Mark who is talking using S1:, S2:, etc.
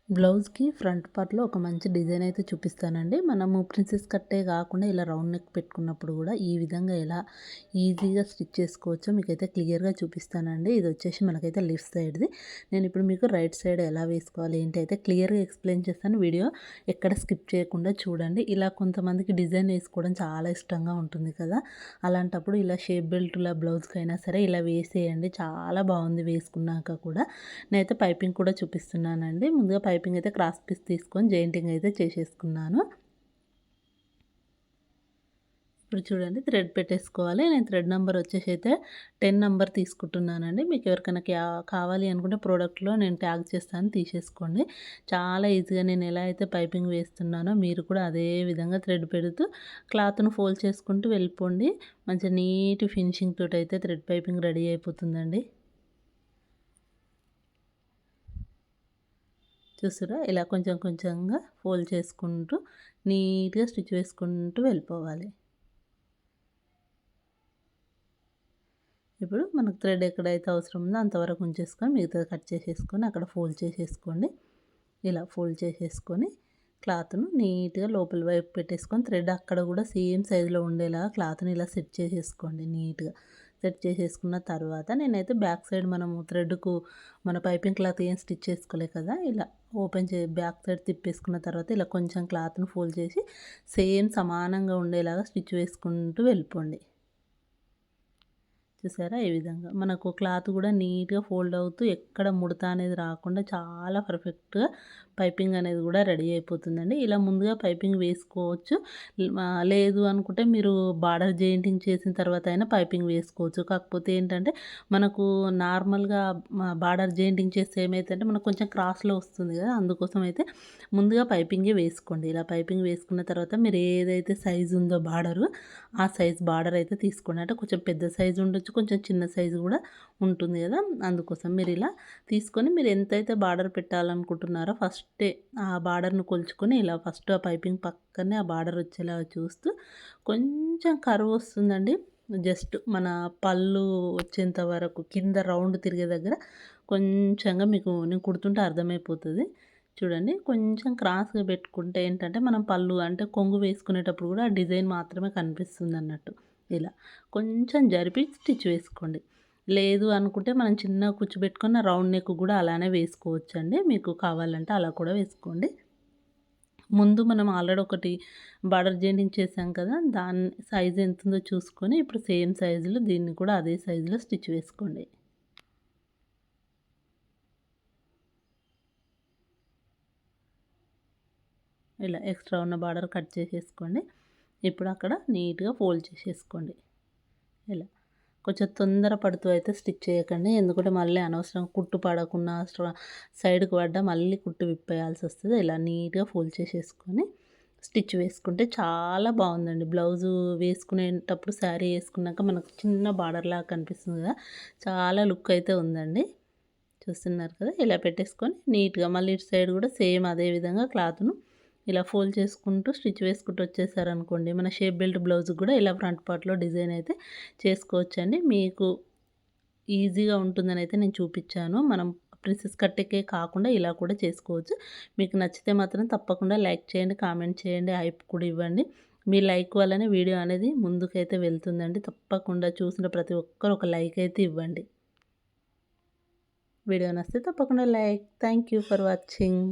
S1: బ్లౌజ్‌కి ఫ్రంట్ పార్ట్‌లో ఒక మంచి డిజైన్ అయితే చూపిస్తానండి. మనము ప్రిన్సెస్ కట్టే కాకుండా ఇలా రౌండ్ నెక్ పెట్టుకున్నప్పుడు కూడా ఈ విధంగా ఎలా ఈజీగా స్టిచ్ చేసుకోవచ్చో మీకైతే క్లియర్‌గా చూపిస్తానండి. ఇది వచ్చేసి మనకైతే లెఫ్ట్ సైడ్‌ది. నేను ఇప్పుడు మీకు రైట్ సైడ్ ఎలా వేసుకోవాలి ఏంటి అయితే క్లియర్‌గా ఎక్స్‌ప్లెయిన్ చేస్తాను. వీడియో ఎక్కడ స్కిప్ చేయకుండా చూడండి. ఇలా కొంతమందికి డిజైన్ వేసుకోవడం చాలా ఇష్టంగా ఉంటుంది కదా! అలాంటప్పుడు ఇలా షేప్ బెల్ట్‌ల బ్లౌజ్‌కైనా సరే ఇలా వేసేయండి. చాలా బాగుంది వేసుకున్నాక కూడా. నేనైతే పైపింగ్ కూడా చూపిస్తున్నానండి. ముందుగా పైపింగ్ అయితే క్రాస్ పీస్ తీసుకొని జాయింటింగ్ అయితే చేసేసుకున్నాను. ఇప్పుడు చూడండి థ్రెడ్ పెట్టేసుకోవాలి. నేను థ్రెడ్ నంబర్ వచ్చేసి అయితే 10 నంబర్ తీసుకుంటున్నానండి. మీకు ఎవరికైనా కావాలి అనుకుంటే ప్రోడక్ట్‌లో నేను ట్యాగ్ చేస్తాను తీసేసుకోండి. చాలా ఈజీగా నేను ఎలా అయితే పైపింగ్ వేస్తున్నానో మీరు కూడా అదే విధంగా థ్రెడ్ పెడుతూ క్లాత్‌ను ఫోల్డ్ చేసుకుంటూ వెళ్ళిపోండి. మంచిగా నీట్ ఫినిషింగ్ తోటైతే థ్రెడ్ పైపింగ్ రెడీ అయిపోతుందండి. చూసారా ఇలా కొంచెం కొంచెంగా ఫోల్డ్ చేసుకుంటూ నీట్‌గా స్టిచ్ వేసుకుంటూ వెళ్ళిపోవాలి. ఇప్పుడు మనకు థ్రెడ్ ఎక్కడైతే అవసరం ఉందో అంతవరకు ఉంచేసుకొని మిగతాది కట్ చేసేసుకొని అక్కడ ఫోల్డ్ చేసేసుకోండి. ఇలా ఫోల్డ్ చేసేసుకొని క్లాత్‌ను నీట్‌గా లోపల వైపు పెట్టేసుకొని థ్రెడ్ అక్కడ కూడా సేమ్ సైజులో ఉండేలాగా క్లాత్‌ని ఇలా సెట్ చేసేసుకోండి నీట్‌గా. సెట్ చేసేసుకున్న తర్వాత నేనైతే బ్యాక్ సైడ్ మనము థ్రెడ్‌కు మన పైపింగ్ క్లాత్ ఏం స్టిచ్ చేసుకోలే కదా! ఇలా బ్యాక్ సైడ్ తిప్పేసుకున్న తర్వాత ఇలా కొంచెం క్లాత్‌ను ఫోల్డ్ చేసి సేమ్ సమానంగా ఉండేలాగా స్టిచ్ వేసుకుంటూ వెళ్ళిపోండి. చూసారా ఈ విధంగా మనకు క్లాత్ కూడా నీట్‌గా ఫోల్డ్ అవుతూ ఎక్కడ ముడత అనేది రాకుండా చాలా పర్ఫెక్ట్‌గా పైపింగ్ అనేది కూడా రెడీ అయిపోతుందండి. ఇలా ముందుగా పైపింగ్ వేసుకోవచ్చు. లేదు అనుకుంటే మీరు బార్డర్ జాయింటింగ్ చేసిన తర్వాత అయినా పైపింగ్ వేసుకోవచ్చు. కాకపోతే ఏంటంటే మనకు నార్మల్‌గా బార్డర్ జాయింటింగ్ చేస్తే ఏమైతుందంటే మనకు కొంచెం క్రాస్‌లో వస్తుంది కదా! అందుకోసం అయితే ముందుగా పైపింగే వేసుకోండి. ఇలా పైపింగ్ వేసుకున్న తర్వాత మీరు ఏదైతే సైజ్ ఉందో బార్డరు ఆ సైజ్ బార్డర్ అయితే తీసుకోండి. అంటే కొంచెం పెద్ద సైజు ఉండొచ్చు, కొంచెం చిన్న సైజు కూడా ఉంటుంది కదా! అందుకోసం మీరు ఇలా తీసుకొని మీరు ఎంతైతే బార్డర్ పెట్టాలనుకుంటున్నారో ఫస్టే ఆ బార్డర్‌ను కొలుచుకొని ఇలా ఫస్ట్ ఆ పైపింగ్ పక్కనే ఆ బార్డర్ వచ్చేలాగా చూస్తూ కొంచెం కర్వ్ వస్తుందండి. జస్ట్ మన పళ్ళు వచ్చేంత వరకు కింద రౌండ్ తిరిగే దగ్గర కొంచెంగా మీకు నేను కుడుతుంటే అర్థమైపోతది. చూడండి కొంచెం క్రాస్‌గా పెట్టుకుంటే ఏంటంటే మనం పళ్ళు అంటే కొంగు వేసుకునేటప్పుడు కూడా ఆ డిజైన్ మాత్రమే కనిపిస్తుందన్నట్టు. ఇలా కొంచెం జరిపి స్టిచ్ వేసుకోండి. లేదు అనుకుంటే మనం చిన్నగా కుచ్చు పెట్టుకున్న రౌండ్ నెక్ కూడా అలానే వేసుకోవచ్చండి. మీకు కావాలంటే అలా కూడా వేసుకోండి. ముందు మనం ఆల్రెడీ ఒకటి బార్డర్ జాయింటింగ్ చేసాం కదా! దాని సైజ్ ఎంతుందో చూసుకొని ఇప్పుడు సేమ్ సైజులో దీన్ని కూడా అదే సైజులో స్టిచ్ వేసుకోండి. ఇలా ఎక్స్ట్రా ఉన్న బార్డర్ కట్ చేసేసుకోండి. ఇప్పుడు అక్కడ నీట్‌గా ఫోల్డ్ చేసేసుకోండి. ఇలా కొంచెం తొందర పడుతూ అయితే స్టిచ్ చేయకండి. ఎందుకంటే మళ్ళీ అనవసరంగా కుట్టు పడకుండా సైడ్‌కి పడ్డా మళ్ళీ కుట్టు విప్పేయాల్సి వస్తది. ఇలా నీట్‌గా ఫోల్డ్ చేసేసుకొని స్టిచ్ వేసుకుంటే చాలా బాగుందండి. బ్లౌజు వేసుకునేటప్పుడు శారీ వేసుకున్నాక మనకు చిన్న బార్డర్‌లాగా కనిపిస్తుంది కదా! చాలా లుక్ అయితే ఉందండి. చూస్తున్నారు కదా! ఇలా పెట్టేసుకొని నీట్‌గా మళ్ళీ ఇటు సైడ్ కూడా సేమ్ అదే విధంగా క్లాత్‌ను ఇలా ఫోల్డ్ చేసుకుంటూ స్టిచ్ వేసుకుంటూ వచ్చేసారనుకోండి మన షేప్ బెల్ట్ బ్లౌజ్ కూడా ఇలా ఫ్రంట్ పార్ట్‌లో డిజైన్ అయితే చేసుకోవచ్చండి. మీకు ఈజీగా ఉంటుందని అయితే నేను చూపించాను. మనం ప్రిన్సెస్ కట్‌కే కాకుండా ఇలా కూడా చేసుకోవచ్చు. మీకు నచ్చితే మాత్రం తప్పకుండా లైక్ చేయండి, కామెంట్ చేయండి, హైప్ కూడా ఇవ్వండి. మీ లైక్ వల్లనే వీడియో అనేది ముందుకైతే వెళ్తుందండి. తప్పకుండా చూసిన ప్రతి ఒక్కరు ఒక లైక్ అయితే ఇవ్వండి. వీడియో నచ్చితే తప్పకుండా like. Thank you for watching.